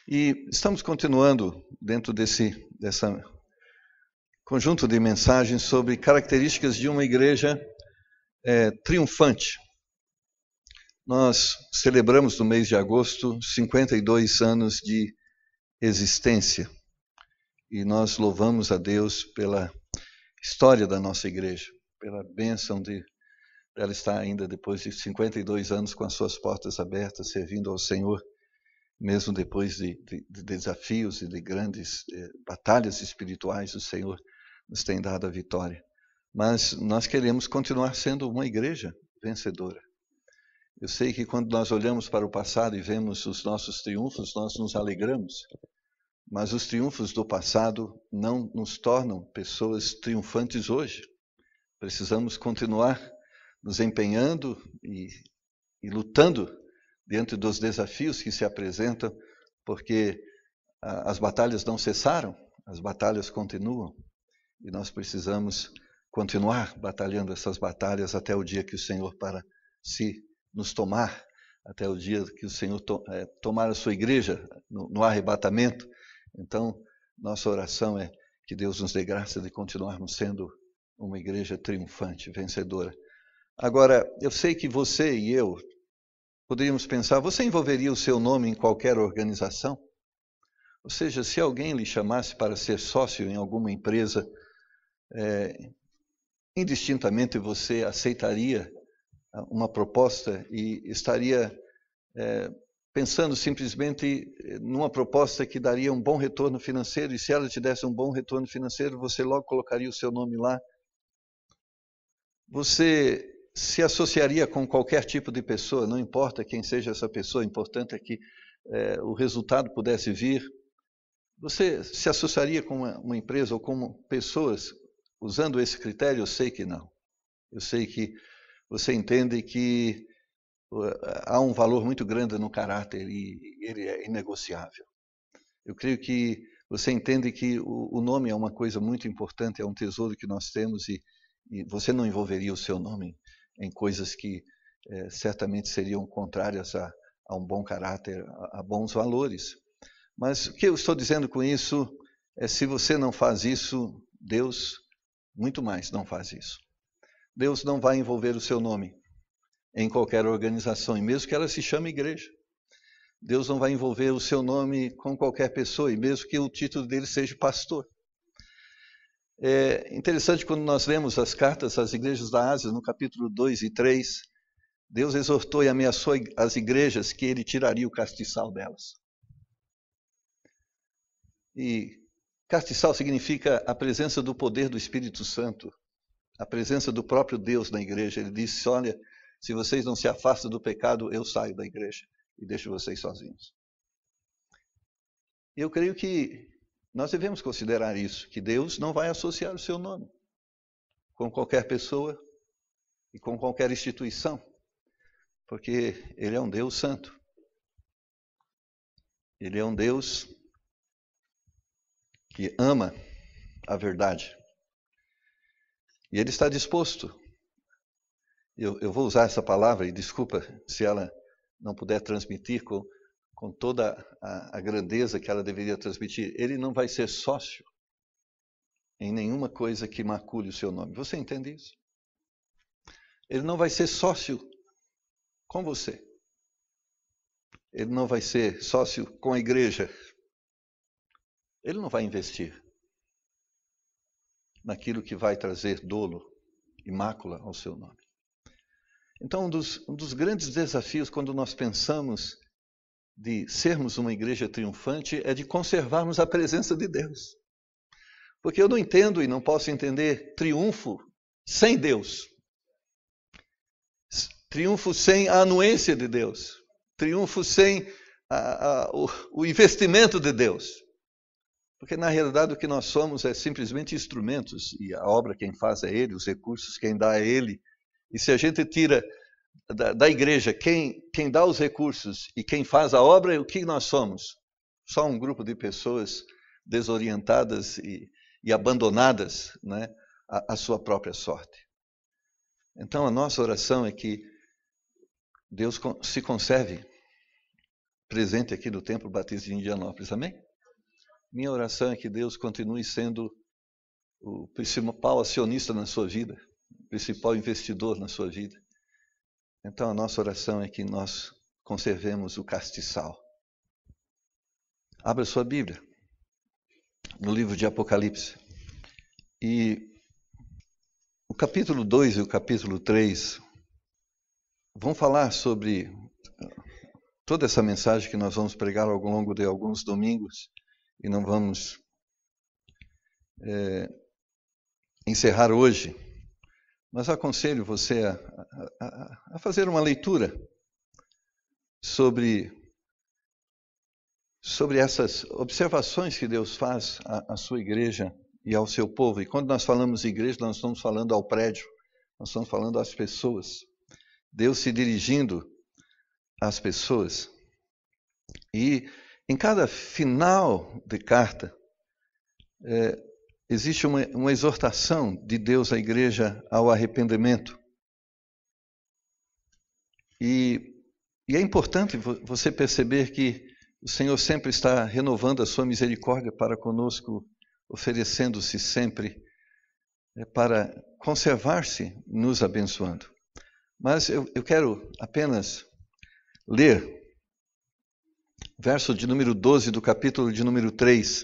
E estamos continuando dentro desse conjunto de mensagens sobre características de uma igreja triunfante. Nós celebramos no mês de agosto 52 anos de existência e nós louvamos a Deus pela história da nossa igreja, pela bênção de ela estar ainda depois de 52 anos com as suas portas abertas, servindo ao Senhor, mesmo depois de desafios e de grandes batalhas espirituais, o Senhor nos tem dado a vitória. Mas nós queremos continuar sendo uma igreja vencedora. Eu sei que quando nós olhamos para o passado e vemos os nossos triunfos, nós nos alegramos. Mas os triunfos do passado não nos tornam pessoas triunfantes hoje. Precisamos continuar nos empenhando e lutando diante dos desafios que se apresentam, porque as batalhas não cessaram, as batalhas continuam. E nós precisamos continuar batalhando essas batalhas até o dia que o Senhor para se nos tomar, até o dia que o Senhor tomar a sua igreja no arrebatamento. Então, nossa oração é que Deus nos dê graça de continuarmos sendo uma igreja triunfante, vencedora. Agora, eu sei que você e eu poderíamos pensar, você envolveria o seu nome em qualquer organização? Ou seja, se alguém lhe chamasse para ser sócio em alguma empresa, indistintamente você aceitaria uma proposta e estaria pensando simplesmente numa proposta que daria um bom retorno financeiro, e se ela te desse um bom retorno financeiro, você logo colocaria o seu nome lá? Você se associaria com qualquer tipo de pessoa, não importa quem seja essa pessoa, o importante é que o resultado pudesse vir. Você se associaria com uma empresa ou com pessoas usando esse critério? Eu sei que não. Eu sei que você entende que há um valor muito grande no caráter e ele é inegociável. Eu creio que você entende que o nome é uma coisa muito importante, é um tesouro que nós temos e você não envolveria o seu nome em coisas que certamente seriam contrárias a um bom caráter, a bons valores. Mas o que eu estou dizendo com isso é, se você não faz isso, Deus muito mais não faz isso. Deus não vai envolver o seu nome em qualquer organização, e mesmo que ela se chame igreja. Deus não vai envolver o seu nome com qualquer pessoa, e mesmo que o título dele seja pastor. É interessante quando nós lemos as cartas às igrejas da Ásia, no capítulo 2 e 3, Deus exortou e ameaçou as igrejas que ele tiraria o castiçal delas. E castiçal significa a presença do poder do Espírito Santo, a presença do próprio Deus na igreja. Ele disse, olha, se vocês não se afastam do pecado, eu saio da igreja e deixo vocês sozinhos. Eu creio que nós devemos considerar isso, que Deus não vai associar o seu nome com qualquer pessoa e com qualquer instituição, porque Ele é um Deus santo. Ele é um Deus que ama a verdade. E Ele está disposto. Eu vou usar essa palavra, e desculpa se ela não puder transmitir com toda a grandeza que ela deveria transmitir. Ele não vai ser sócio em nenhuma coisa que macule o seu nome. Você entende isso? Ele não vai ser sócio com você. Ele não vai ser sócio com a igreja. Ele não vai investir naquilo que vai trazer dolo e mácula ao seu nome. Então, um dos grandes desafios quando nós pensamos de sermos uma igreja triunfante é de conservarmos a presença de Deus. Porque eu não entendo e não posso entender triunfo sem Deus. Triunfo sem a anuência de Deus. Triunfo sem o investimento de Deus. Porque na realidade o que nós somos é simplesmente instrumentos, e a obra quem faz é Ele, os recursos quem dá é Ele. E se a gente tira da igreja quem dá os recursos e quem faz a obra, o que nós somos? Só um grupo de pessoas desorientadas e abandonadas, né, à sua própria sorte. Então a nossa oração é que Deus se conserve presente aqui no Templo Batista de Indianópolis, amém? Minha oração é que Deus continue sendo o principal acionista na sua vida, o principal investidor na sua vida. Então a nossa oração é que nós conservemos o castiçal. Abra sua Bíblia no livro de Apocalipse. E o capítulo 2 e o capítulo 3 vão falar sobre toda essa mensagem que nós vamos pregar ao longo de alguns domingos e não vamos encerrar hoje. Mas aconselho você a fazer uma leitura sobre essas observações que Deus faz à sua igreja e ao seu povo. E quando nós falamos igreja, nós estamos falando ao prédio, nós estamos falando às pessoas. Deus se dirigindo às pessoas. E em cada final de carta, existe uma exortação de Deus à igreja ao arrependimento. E é importante você perceber que o Senhor sempre está renovando a sua misericórdia para conosco, oferecendo-se sempre para conservar-se, nos abençoando. Mas eu quero apenas ler verso de número 12 do capítulo de número 3.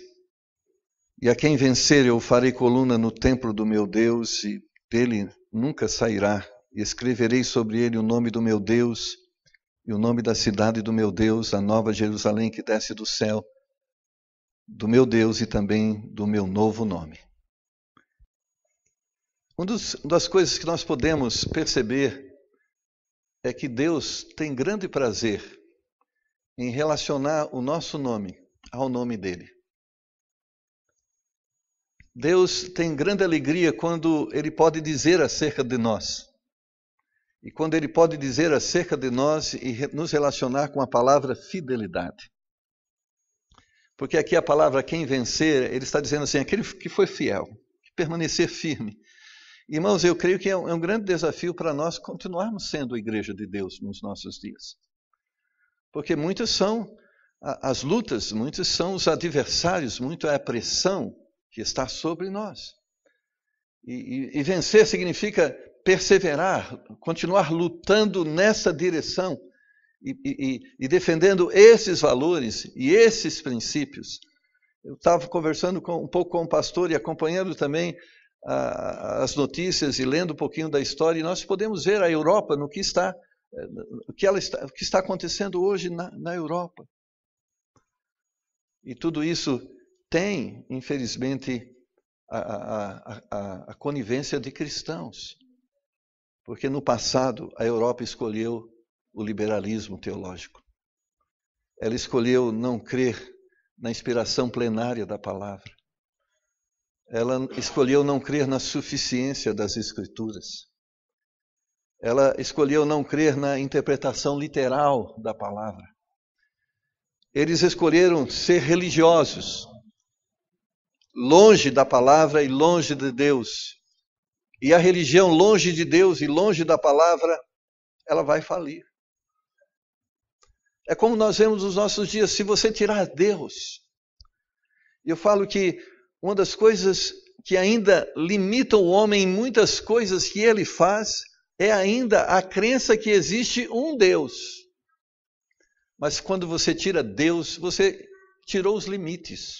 E a quem vencer eu farei coluna no templo do meu Deus, e dele nunca sairá. E escreverei sobre ele o nome do meu Deus, e o nome da cidade do meu Deus, a nova Jerusalém que desce do céu, do meu Deus e também do meu novo nome. Uma das coisas que nós podemos perceber é que Deus tem grande prazer em relacionar o nosso nome ao nome dele. Deus tem grande alegria quando Ele pode dizer acerca de nós. E quando Ele pode dizer acerca de nós e nos relacionar com a palavra fidelidade. Porque aqui a palavra quem vencer, Ele está dizendo assim, aquele que foi fiel, que permanecer firme. Irmãos, eu creio que é um grande desafio para nós continuarmos sendo a igreja de Deus nos nossos dias. Porque muitas são as lutas, muitos são os adversários, muito é a pressão que está sobre nós. E vencer significa perseverar, continuar lutando nessa direção e defendendo esses valores e esses princípios. Eu estava conversando um pouco com o pastor e acompanhando também as notícias e lendo um pouquinho da história, e nós podemos ver a Europa no que está acontecendo hoje na Europa. E tudo isso tem, infelizmente, a conivência de cristãos. Porque no passado a Europa escolheu o liberalismo teológico. Ela escolheu não crer na inspiração plenária da palavra. Ela escolheu não crer na suficiência das Escrituras. Ela escolheu não crer na interpretação literal da palavra. Eles escolheram ser religiosos, longe da palavra e longe de Deus. E a religião longe de Deus e longe da palavra, ela vai falir. É como nós vemos nos nossos dias, se você tirar Deus. Eu falo que uma das coisas que ainda limitam o homem em muitas coisas que ele faz, é ainda a crença que existe um Deus. Mas quando você tira Deus, você tirou os limites.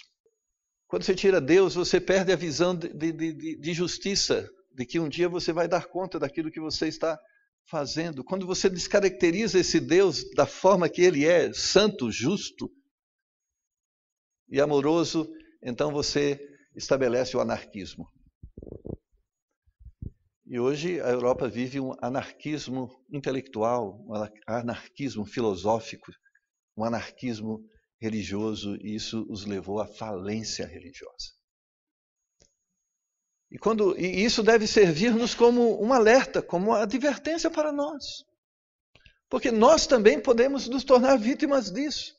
Quando você tira Deus, você perde a visão de justiça, de que um dia você vai dar conta daquilo que você está fazendo. Quando você descaracteriza esse Deus da forma que Ele é, santo, justo e amoroso, então você estabelece o anarquismo. E hoje a Europa vive um anarquismo intelectual, um anarquismo filosófico, um anarquismo religioso, e isso os levou à falência religiosa. E isso deve servir-nos como um alerta, como uma advertência para nós. Porque nós também podemos nos tornar vítimas disso.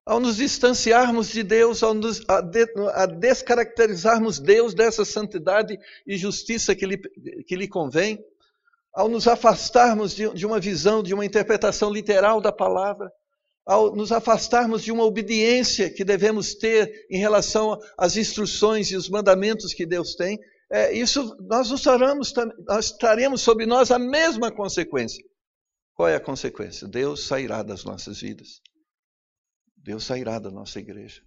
Ao nos distanciarmos de Deus, a descaracterizarmos Deus dessa santidade e justiça que lhe convém, ao nos afastarmos de uma visão, de uma interpretação literal da palavra, ao nos afastarmos de uma obediência que devemos ter em relação às instruções e os mandamentos que Deus tem, nós traremos sobre nós a mesma consequência. Qual é a consequência? Deus sairá das nossas vidas. Deus sairá da nossa igreja.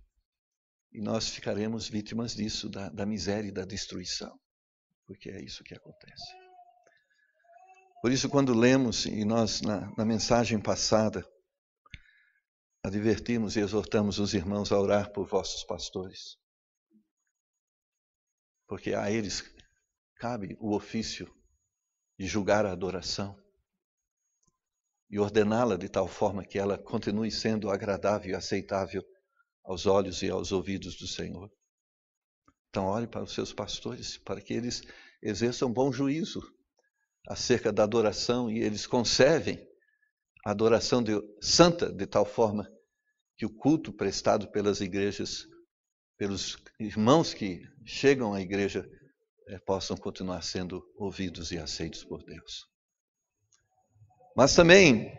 E nós ficaremos vítimas disso, da miséria e da destruição. Porque é isso que acontece. Por isso, quando lemos, e nós na mensagem passada, advertimos e exortamos os irmãos a orar por vossos pastores. Porque a eles cabe o ofício de julgar a adoração e ordená-la de tal forma que ela continue sendo agradável e aceitável aos olhos e aos ouvidos do Senhor. Então, ore para os seus pastores, para que eles exerçam bom juízo acerca da adoração e eles conservem a adoração santa de tal forma que o culto prestado pelas igrejas, pelos irmãos que chegam à igreja, possam continuar sendo ouvidos e aceitos por Deus. Mas também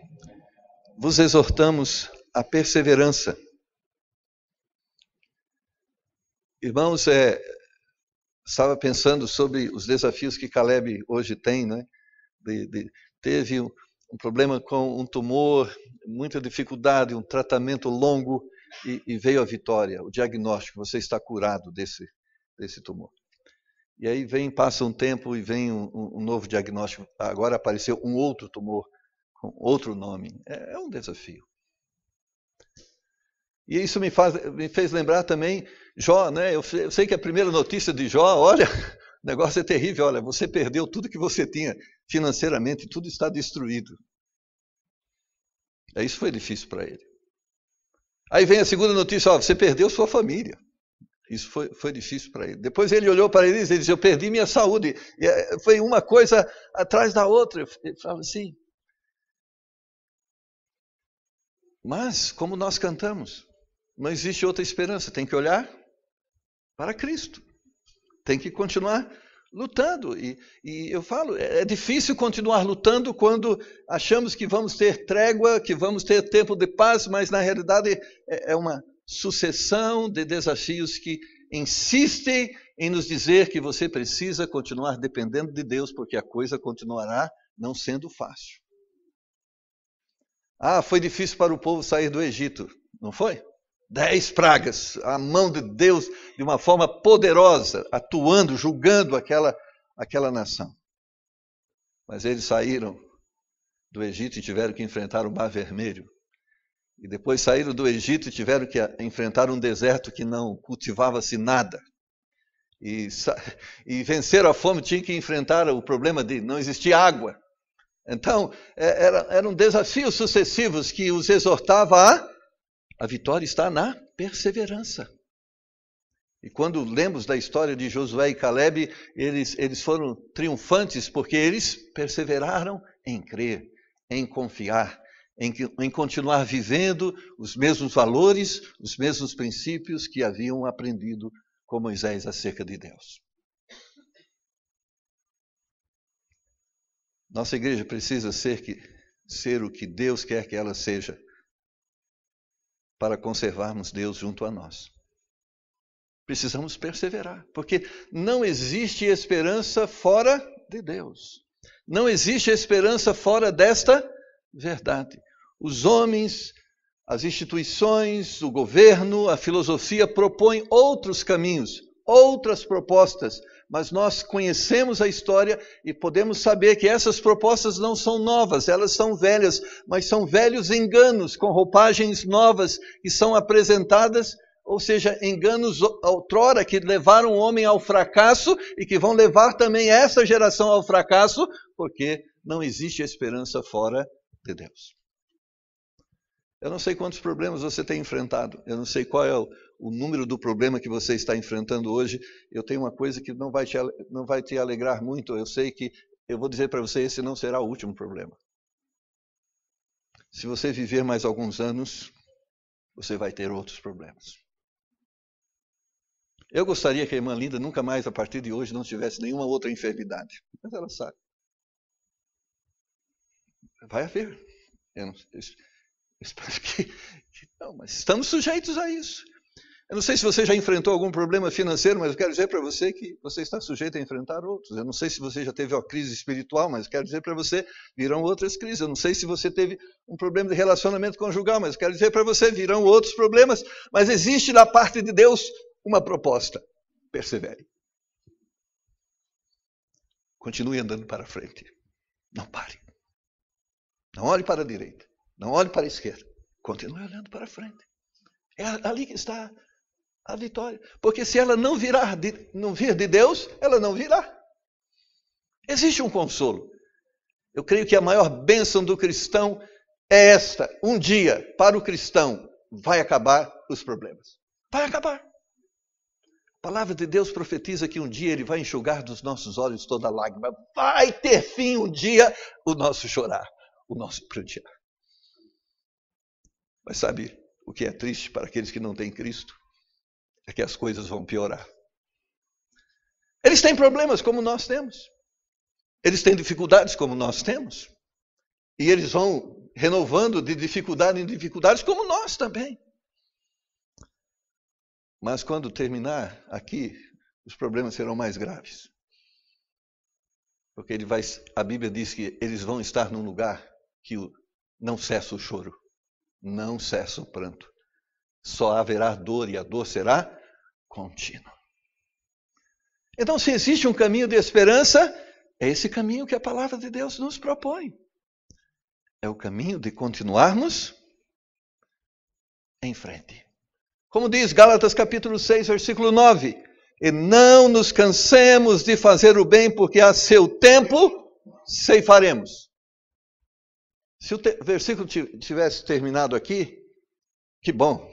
vos exortamos à perseverança. Irmãos, estava pensando sobre os desafios que Caleb hoje tem, né? Teve um problema com um tumor, muita dificuldade, um tratamento longo e veio a vitória, o diagnóstico, você está curado desse tumor. E aí passa um tempo e vem um novo diagnóstico, agora apareceu um outro tumor com outro nome. É um desafio. E isso me fez lembrar também Jó, né? Eu sei que a primeira notícia de Jó, olha, o negócio é terrível, olha, você perdeu tudo que você tinha financeiramente, tudo está destruído. Isso foi difícil para ele. Aí vem a segunda notícia, você perdeu sua família. Isso foi difícil para ele. Depois ele olhou para ele e disse, eu perdi minha saúde. E foi uma coisa atrás da outra. Ele falava assim. Mas, como nós cantamos, não existe outra esperança. Tem que olhar para Cristo. Tem que continuar lutando. E eu falo, é difícil continuar lutando quando achamos que vamos ter trégua, que vamos ter tempo de paz, mas na realidade é uma sucessão de desafios que insistem em nos dizer que você precisa continuar dependendo de Deus, porque a coisa continuará não sendo fácil. Foi difícil para o povo sair do Egito, não foi? 10 pragas, a mão de Deus de uma forma poderosa, atuando, julgando aquela nação. Mas eles saíram do Egito e tiveram que enfrentar o Mar Vermelho. E depois saíram do Egito e tiveram que enfrentar um deserto que não cultivava-se nada. E venceram a fome, tinham que enfrentar o problema de não existir água. Então, eram desafios sucessivos que os exortava a vitória está na perseverança. E quando lemos da história de Josué e Caleb, eles foram triunfantes porque eles perseveraram em crer, em confiar, em continuar vivendo os mesmos valores, os mesmos princípios que haviam aprendido com Moisés acerca de Deus. Nossa igreja precisa ser o que Deus quer que ela seja, para conservarmos Deus junto a nós. Precisamos perseverar, porque não existe esperança fora de Deus. Não existe esperança fora desta verdade. Os homens, as instituições, o governo, a filosofia propõem outros caminhos, outras propostas, mas nós conhecemos a história e podemos saber que essas propostas não são novas, elas são velhas, mas são velhos enganos com roupagens novas que são apresentadas, ou seja, enganos outrora que levaram o homem ao fracasso e que vão levar também essa geração ao fracasso, porque não existe esperança fora de Deus. Eu não sei quantos problemas você tem enfrentado, eu não sei qual é o número do problema que você está enfrentando hoje. Eu tenho uma coisa que não vai te alegrar muito, eu sei que, eu vou dizer para você, esse não será o último problema. Se você viver mais alguns anos, você vai ter outros problemas. Eu gostaria que a irmã Linda nunca mais, a partir de hoje, não tivesse nenhuma outra enfermidade, mas ela sabe. Vai haver. Espero que não, mas estamos sujeitos a isso. Eu não sei se você já enfrentou algum problema financeiro, mas eu quero dizer para você que você está sujeito a enfrentar outros. Eu não sei se você já teve uma crise espiritual, mas eu quero dizer para você, virão outras crises. Eu não sei se você teve um problema de relacionamento conjugal, mas eu quero dizer para você, virão outros problemas. Mas existe da parte de Deus uma proposta. Persevere. Continue andando para frente. Não pare. Não olhe para a direita. Não olhe para a esquerda. Continue olhando para frente. É ali que está a vitória. Porque se ela não vir de Deus, ela não virá. Existe um consolo. Eu creio que a maior bênção do cristão é esta. Um dia, para o cristão, vai acabar os problemas. Vai acabar. A palavra de Deus profetiza que um dia Ele vai enxugar dos nossos olhos toda lágrima. Vai ter fim um dia o nosso chorar, o nosso prantear. Mas sabe o que é triste para aqueles que não têm Cristo? É que as coisas vão piorar. Eles têm problemas como nós temos. Eles têm dificuldades como nós temos. E eles vão renovando de dificuldade em dificuldades como nós também. Mas quando terminar aqui, os problemas serão mais graves. Porque a Bíblia diz que eles vão estar num lugar que não cessa o choro, não cessa o pranto. Só haverá dor e a dor será contínua. Então, se existe um caminho de esperança, é esse caminho que a palavra de Deus nos propõe. É o caminho de continuarmos em frente. Como diz Gálatas capítulo 6, versículo 9. E não nos cansemos de fazer o bem, porque a seu tempo ceifaremos. Se o versículo tivesse terminado aqui, que bom,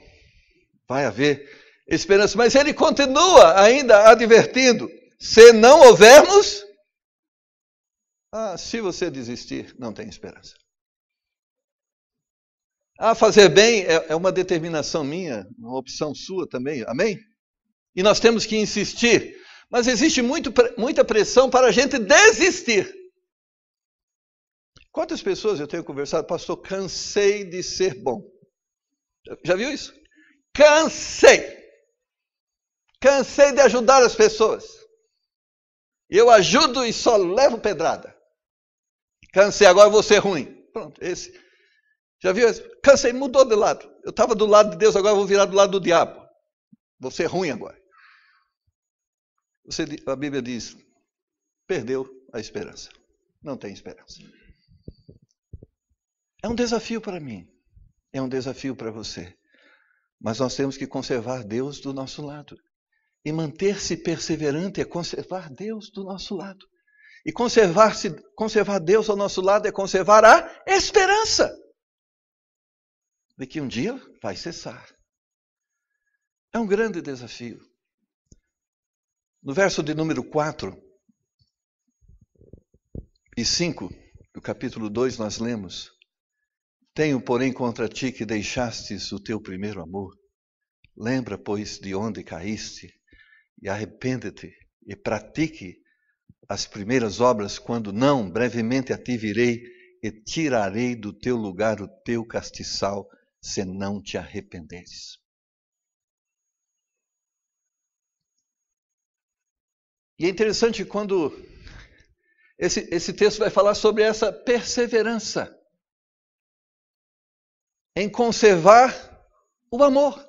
vai haver esperança. Mas ele continua ainda advertindo, se não houvermos, se você desistir, não tem esperança. Fazer bem é uma determinação minha, uma opção sua também, amém? E nós temos que insistir, mas existe muita pressão para a gente desistir. Quantas pessoas eu tenho conversado, pastor, cansei de ser bom. Já viu isso? Cansei de ajudar as pessoas. Eu ajudo e só levo pedrada. Cansei, agora vou ser ruim. Pronto, esse. Já viu isso? Cansei, mudou de lado. Eu estava do lado de Deus, agora vou virar do lado do diabo. Vou ser ruim agora. A Bíblia diz, perdeu a esperança. Não tem esperança. É um desafio para mim. É um desafio para você. Mas nós temos que conservar Deus do nosso lado. E manter-se perseverante é conservar Deus do nosso lado. E conservar Deus ao nosso lado é conservar a esperança de que um dia vai cessar. É um grande desafio. No verso de número 4 e 5 do capítulo 2 nós lemos: tenho, porém, contra ti que deixastes o teu primeiro amor. Lembra, pois, de onde caíste, e arrepende-te, e pratique as primeiras obras, quando não, brevemente a ti virei, e tirarei do teu lugar o teu castiçal, se não te arrependeres. E é interessante quando esse texto vai falar sobre essa perseverança em conservar o amor.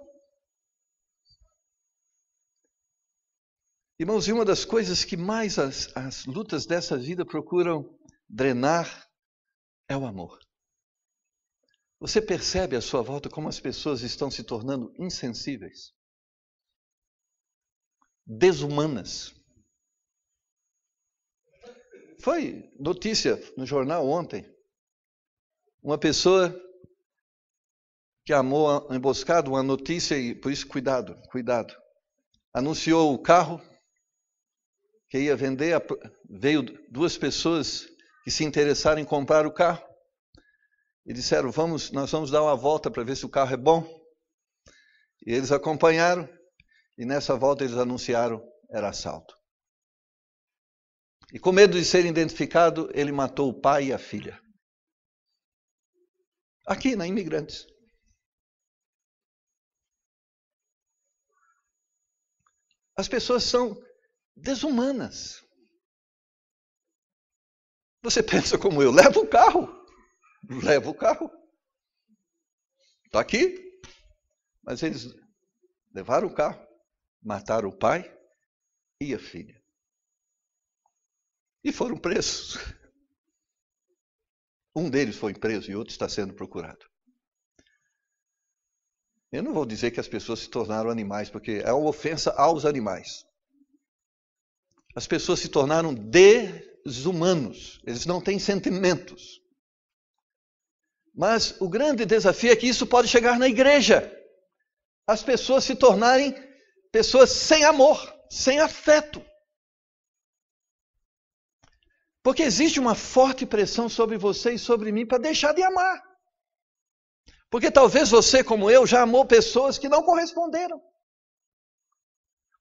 Irmãos, e uma das coisas que mais as lutas dessa vida procuram drenar é o amor. Você percebe à sua volta como as pessoas estão se tornando insensíveis, desumanas. Foi notícia no jornal ontem, uma pessoa que armou emboscado uma notícia, e por isso cuidado. Anunciou o carro que ia vender, veio duas pessoas que se interessaram em comprar o carro e disseram, nós vamos dar uma volta para ver se o carro é bom. E eles acompanharam e nessa volta eles anunciaram, era assalto. E com medo de ser identificado, ele matou o pai e a filha. aqui na Imigrantes. As pessoas são desumanas. Você pensa como eu, leva o carro. Está aqui. Mas eles levaram o carro, mataram o pai e a filha. E foram presos. Um deles foi preso e outro está sendo procurado. Eu não vou dizer que as pessoas se tornaram animais, porque é uma ofensa aos animais. As pessoas se tornaram desumanos. Eles não têm sentimentos. Mas o grande desafio é que isso pode chegar na igreja. As pessoas se tornarem pessoas sem amor, sem afeto. Porque existe uma forte pressão sobre você e sobre mim para deixar de amar. Porque talvez você, como eu, já amou pessoas que não corresponderam.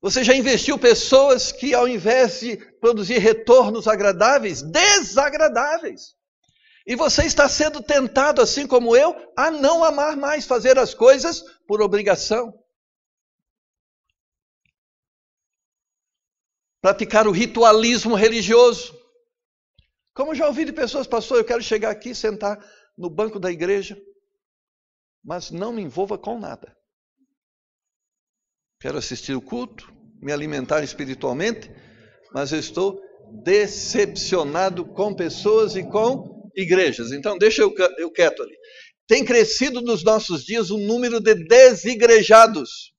Você já investiu pessoas que, ao invés de produzir retornos agradáveis, desagradáveis. E você está sendo tentado, assim como eu, a não amar mais, fazer as coisas por obrigação. Praticar o ritualismo religioso. Como já ouvi de pessoas, pastor, eu quero chegar aqui, sentar no banco da igreja, mas não me envolva com nada. Quero assistir o culto, me alimentar espiritualmente, mas eu estou decepcionado com pessoas e com igrejas. Então, deixa eu quieto ali. Tem crescido nos nossos dias o número de desigrejados.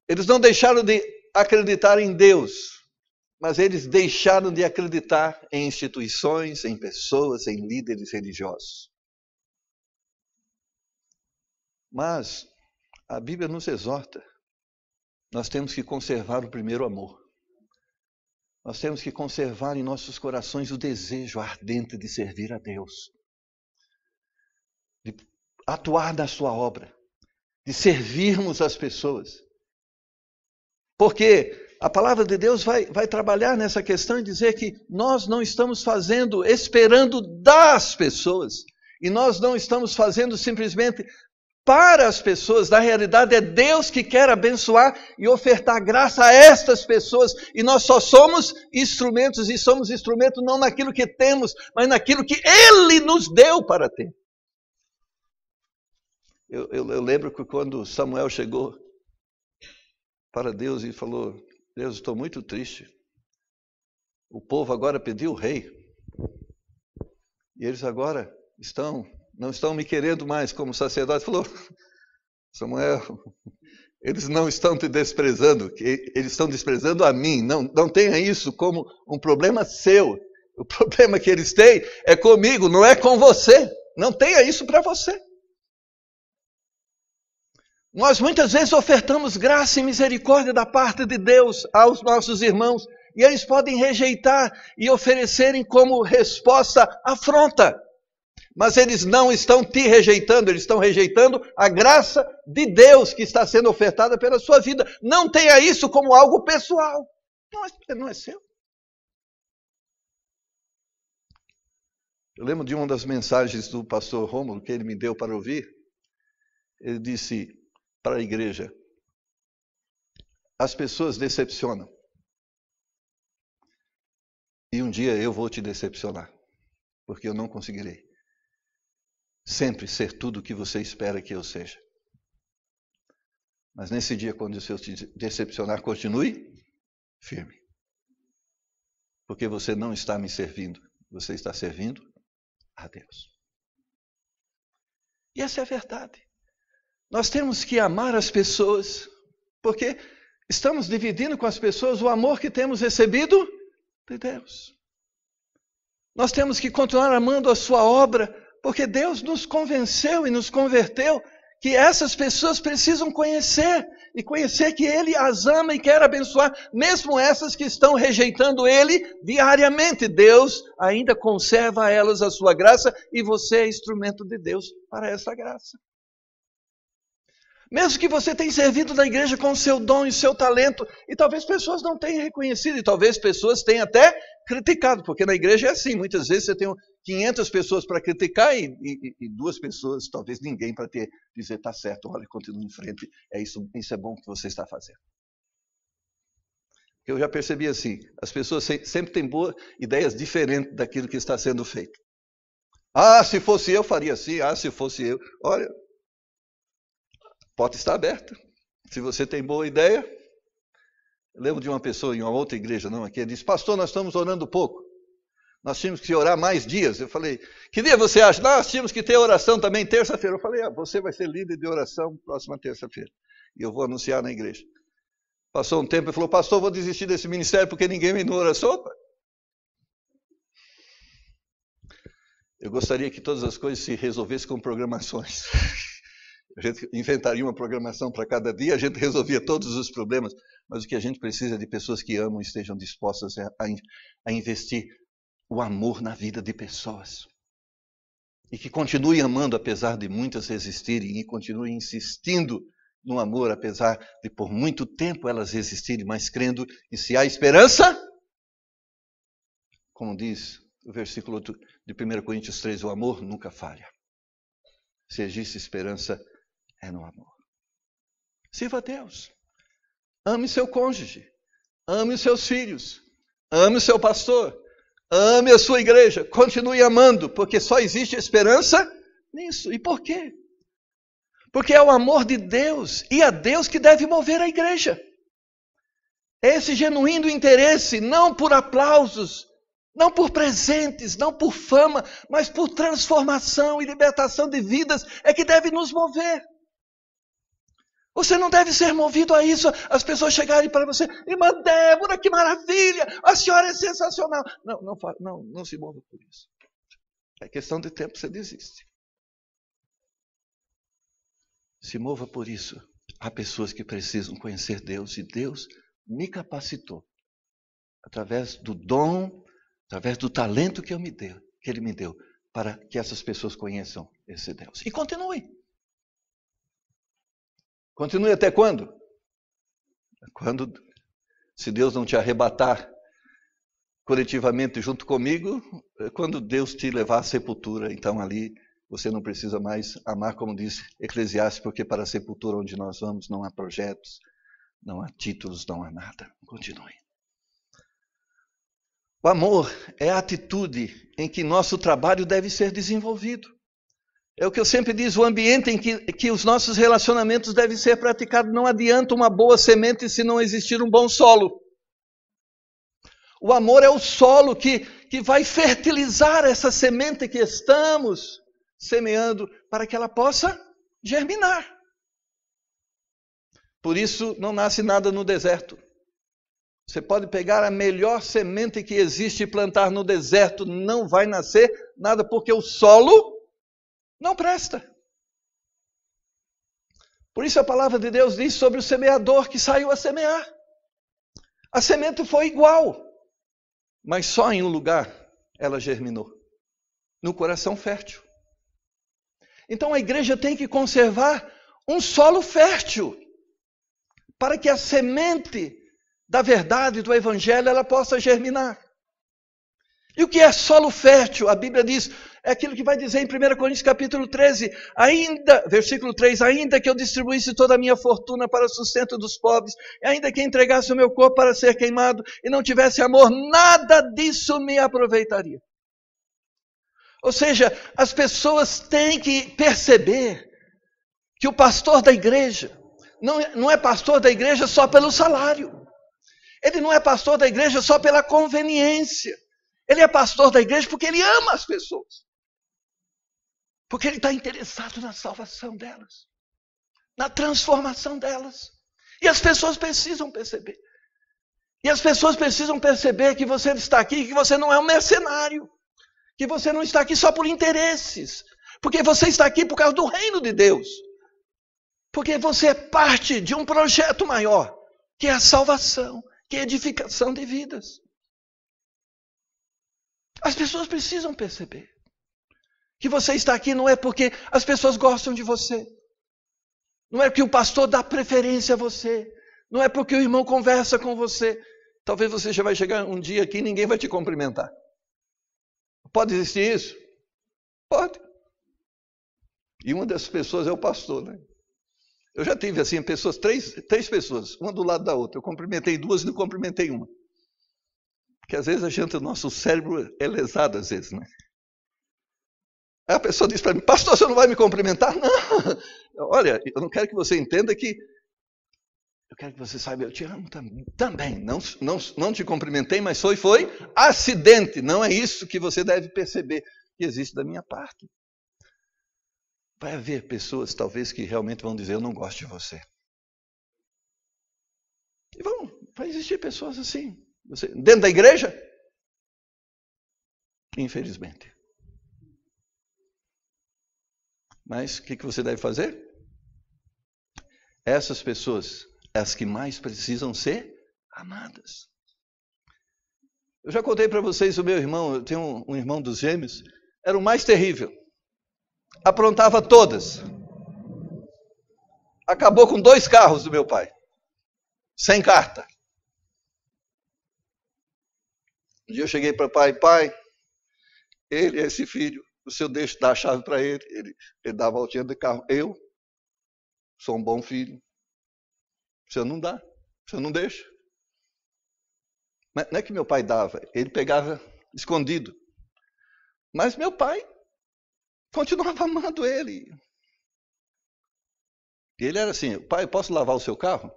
Eles não deixaram de acreditar em Deus, mas eles deixaram de acreditar em instituições, em pessoas, em líderes religiosos. Mas a Bíblia nos exorta. Nós temos que conservar o primeiro amor. Nós temos que conservar em nossos corações o desejo ardente de servir a Deus, de atuar na sua obra, de servirmos as pessoas. Porque a palavra de Deus vai trabalhar nessa questão e dizer que nós não estamos fazendo esperando das pessoas. E nós não estamos fazendo simplesmente para as pessoas. Na realidade, é Deus que quer abençoar e ofertar graça a estas pessoas. E nós só somos instrumentos, e somos instrumentos não naquilo que temos, mas naquilo que Ele nos deu para ter. Eu lembro que quando Samuel chegou para Deus e falou: Deus, estou muito triste. O povo agora pediu o rei. E eles agora não estão me querendo mais como sacerdote. Falou: Samuel, eles não estão te desprezando, eles estão desprezando a mim. Não tenha isso como um problema seu. O problema que eles têm é comigo, não é com você. Não tenha isso para você. Nós muitas vezes ofertamos graça e misericórdia da parte de Deus aos nossos irmãos, e eles podem rejeitar e oferecerem como resposta afronta. Mas eles não estão te rejeitando, eles estão rejeitando a graça de Deus que está sendo ofertada pela sua vida. Não tenha isso como algo pessoal. Não é seu. Eu lembro de uma das mensagens do pastor Rômulo que ele me deu para ouvir. Ele disse para a igreja: as pessoas decepcionam. E um dia eu vou te decepcionar, porque eu não conseguirei sempre ser tudo o que você espera que eu seja. Mas nesse dia, quando eu te decepcionar, continue firme. Porque você não está me servindo, você está servindo a Deus. E essa é a verdade. Nós temos que amar as pessoas, porque estamos dividindo com as pessoas o amor que temos recebido de Deus. Nós temos que continuar amando a sua obra, porque Deus nos convenceu e nos converteu que essas pessoas precisam conhecer, e conhecer que Ele as ama e quer abençoar, mesmo essas que estão rejeitando Ele diariamente. Deus ainda conserva a elas a sua graça, e você é instrumento de Deus para essa graça. Mesmo que você tenha servido na igreja com o seu dom e o seu talento, e talvez pessoas não tenham reconhecido, e talvez pessoas tenham até criticado, porque na igreja é assim, muitas vezes você tem 500 pessoas para criticar e 2 pessoas, talvez ninguém para dizer, está certo, olha, continua em frente, isso é bom que você está fazendo. Eu já percebi assim, as pessoas sempre têm boas ideias diferentes daquilo que está sendo feito. Ah, se fosse eu, faria assim, se fosse eu, olha... A porta está aberta. Se você tem boa ideia. Eu lembro de uma pessoa em uma outra igreja, não aqui, ele disse, pastor, nós estamos orando pouco. Nós tínhamos que orar mais dias. Eu falei, que dia você acha? Nós tínhamos que ter oração também terça-feira. Eu falei, você vai ser líder de oração próxima terça-feira. E eu vou anunciar na igreja. Passou um tempo, ele falou, pastor, vou desistir desse ministério porque ninguém me ora sopa. Eu gostaria que todas as coisas se resolvessem com programações. A gente inventaria uma programação para cada dia, a gente resolvia todos os problemas, mas o que a gente precisa é de pessoas que amam e estejam dispostas a investir o amor na vida de pessoas. E que continuem amando, apesar de muitas resistirem, e continuem insistindo no amor, apesar de por muito tempo elas resistirem, mas crendo que se há esperança, como diz o versículo de 1 Coríntios 3, o amor nunca falha. Se existe esperança, é no amor. Sirva a Deus. Ame seu cônjuge. Ame os seus filhos. Ame o seu pastor. Ame a sua igreja. Continue amando, porque só existe esperança nisso. E por quê? Porque é o amor de Deus e a Deus que deve mover a igreja. Esse genuíno interesse, não por aplausos, não por presentes, não por fama, mas por transformação e libertação de vidas, é que deve nos mover. Você não deve ser movido a isso, as pessoas chegarem para você, irmã Débora, que maravilha, a senhora é sensacional. Não se mova por isso. É questão de tempo, você desiste. Se mova por isso. Há pessoas que precisam conhecer Deus e Deus me capacitou através do dom, através do talento que Ele me deu, para que essas pessoas conheçam esse Deus. E continue. Continue até quando? Se Deus não te arrebatar coletivamente junto comigo, quando Deus te levar à sepultura, então ali você não precisa mais amar, como diz Eclesiastes, porque para a sepultura onde nós vamos não há projetos, não há títulos, não há nada. Continue. O amor é a atitude em que nosso trabalho deve ser desenvolvido. É o que eu sempre digo, o ambiente em que os nossos relacionamentos devem ser praticados. Não adianta uma boa semente se não existir um bom solo. O amor é o solo que vai fertilizar essa semente que estamos semeando para que ela possa germinar. Por isso não nasce nada no deserto. Você pode pegar a melhor semente que existe e plantar no deserto, não vai nascer nada porque o solo não presta. Por isso a palavra de Deus diz sobre o semeador que saiu a semear. A semente foi igual, mas só em um lugar ela germinou. No coração fértil. Então a igreja tem que conservar um solo fértil, para que a semente da verdade, do evangelho, ela possa germinar. E o que é solo fértil? A Bíblia diz, é aquilo que vai dizer em 1 Coríntios capítulo 13, versículo 3, ainda que eu distribuísse toda a minha fortuna para o sustento dos pobres, ainda que entregasse o meu corpo para ser queimado e não tivesse amor, nada disso me aproveitaria. Ou seja, as pessoas têm que perceber que o pastor da igreja não é pastor da igreja só pelo salário. Ele não é pastor da igreja só pela conveniência. Ele é pastor da igreja porque ele ama as pessoas. Porque ele está interessado na salvação delas. Na transformação delas. E as pessoas precisam perceber. E as pessoas precisam perceber que você está aqui, que você não é um mercenário. Que você não está aqui só por interesses. Porque você está aqui por causa do reino de Deus. Porque você é parte de um projeto maior, que é a salvação, que é a edificação de vidas. As pessoas precisam perceber que você está aqui não é porque as pessoas gostam de você. Não é que o pastor dá preferência a você. Não é porque o irmão conversa com você. Talvez você já vai chegar um dia aqui e ninguém vai te cumprimentar. Pode existir isso? Pode. E uma dessas pessoas é o pastor, né? Eu já tive assim, pessoas, três pessoas, uma do lado da outra. Eu cumprimentei duas e não cumprimentei uma. Porque às vezes o nosso cérebro é lesado, às vezes, né? Aí a pessoa diz para mim, pastor, você não vai me cumprimentar? Não. Olha, eu não quero que você entenda que... Eu quero que você saiba, eu te amo também. Não te cumprimentei, mas foi acidente. Não é isso que você deve perceber que existe da minha parte. Vai haver pessoas, talvez, que realmente vão dizer, eu não gosto de você. E vai existir pessoas assim. Dentro da igreja? Infelizmente. Mas o que você deve fazer? Essas pessoas, as que mais precisam ser amadas. Eu já contei para vocês o meu irmão, eu tenho um irmão dos gêmeos, era o mais terrível. Aprontava todas. Acabou com 2 carros do meu pai. Sem carta. Um dia eu cheguei para o pai, ele é esse filho, o senhor deixa dar a chave para ele, ele dá a voltinha de carro. Eu sou um bom filho. O senhor não dá, o senhor não deixa. Mas não é que meu pai dava, ele pegava escondido. Mas meu pai continuava amando ele. E ele era assim, pai, posso lavar o seu carro?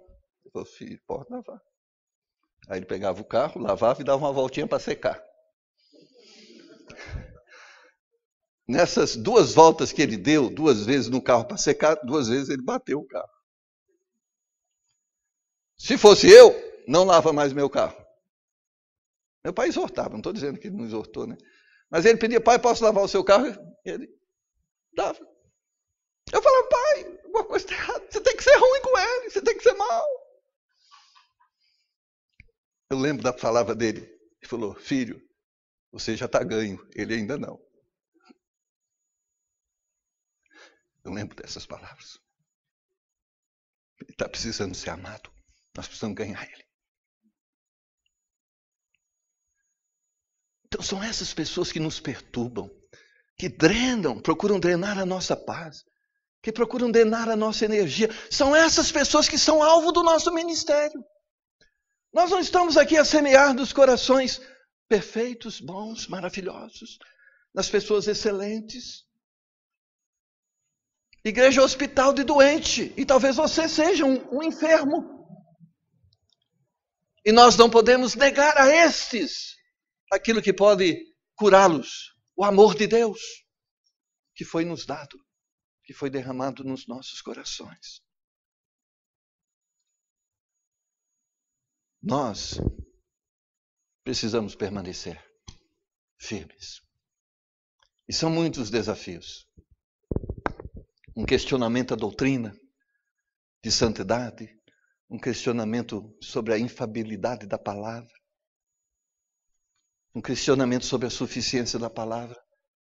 Eu falei, filho, pode lavar. Aí ele pegava o carro, lavava e dava uma voltinha para secar. Nessas 2 voltas que ele deu, 2 vezes no carro para secar, 2 vezes ele bateu o carro. Se fosse eu, não lava mais meu carro. Meu pai exortava, não estou dizendo que ele não exortou, né? Mas ele pedia, pai, posso lavar o seu carro? Ele dava. Eu falava, pai, alguma coisa está errada. Você tem que ser ruim com ele, você tem que ser mau. Eu lembro da palavra dele. Ele falou, filho, você já está ganho, ele ainda não. Eu lembro dessas palavras. Ele está precisando ser amado. Nós precisamos ganhar ele. Então são essas pessoas que nos perturbam, que procuram drenar a nossa paz, que procuram drenar a nossa energia. São essas pessoas que são alvo do nosso ministério. Nós não estamos aqui a semear nos corações perfeitos, bons, maravilhosos, nas pessoas excelentes. Igreja é hospital de doente, e talvez você seja um enfermo. E nós não podemos negar a estes aquilo que pode curá-los, o amor de Deus, que foi nos dado, que foi derramado nos nossos corações. Nós precisamos permanecer firmes. E são muitos desafios. Um questionamento à doutrina de santidade, um questionamento sobre a infalibilidade da palavra, um questionamento sobre a suficiência da palavra,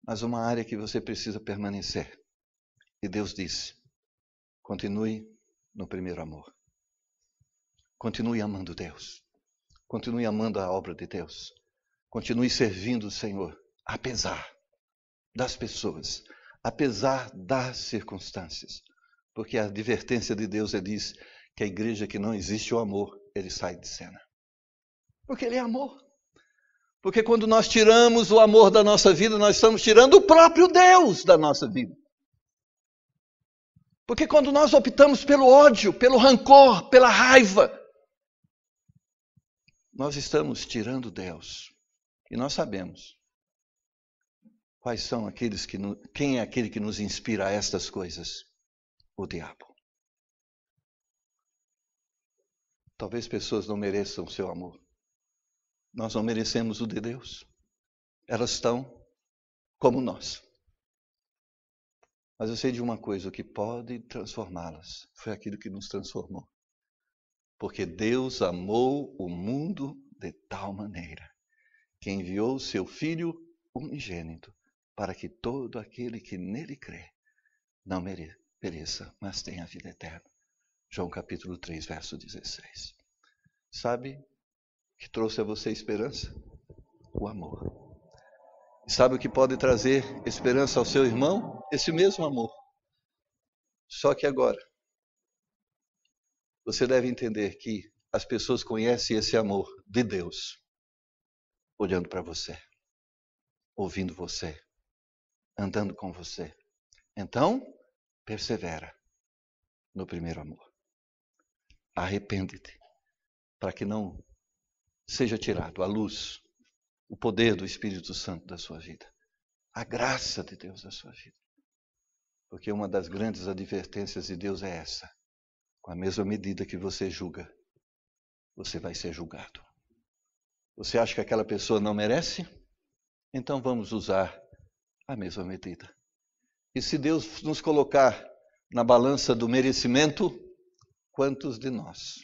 mas uma área que você precisa permanecer. E Deus disse, continue no primeiro amor. Continue amando Deus. Continue amando a obra de Deus. Continue servindo o Senhor, apesar das pessoas, apesar das circunstâncias. Porque a advertência de Deus diz que a igreja que não existe o amor, ele sai de cena. Porque ele é amor. Porque quando nós tiramos o amor da nossa vida, nós estamos tirando o próprio Deus da nossa vida. Porque quando nós optamos pelo ódio, pelo rancor, pela raiva, nós estamos tirando Deus. E nós sabemos quais são aqueles quem é aquele que nos inspira a estas coisas? O diabo. Talvez pessoas não mereçam o seu amor. Nós não merecemos o de Deus. Elas estão como nós. Mas eu sei de uma coisa, o que pode transformá-las foi aquilo que nos transformou. Porque Deus amou o mundo de tal maneira que enviou o seu Filho unigênito para que todo aquele que nele crê não pereça, mas tenha a vida eterna. João capítulo 3, verso 16. Sabe o que trouxe a você esperança? O amor. E sabe o que pode trazer esperança ao seu irmão? Esse mesmo amor. Só que agora, você deve entender que as pessoas conhecem esse amor de Deus olhando para você, ouvindo você, andando com você. Então, persevera no primeiro amor. Arrepende-te, para que não seja tirado a luz, o poder do Espírito Santo da sua vida, a graça de Deus da sua vida. Porque uma das grandes advertências de Deus é essa: com a mesma medida que você julga, você vai ser julgado. Você acha que aquela pessoa não merece? Então vamos usar a mesma medida. E se Deus nos colocar na balança do merecimento, quantos de nós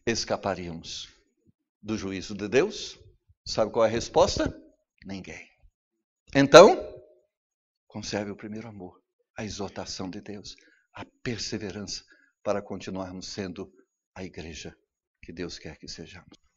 escaparíamos do juízo de Deus? Sabe qual é a resposta? Ninguém. Então, conserve o primeiro amor, a exortação de Deus, a perseverança para continuarmos sendo a igreja que Deus quer que sejamos.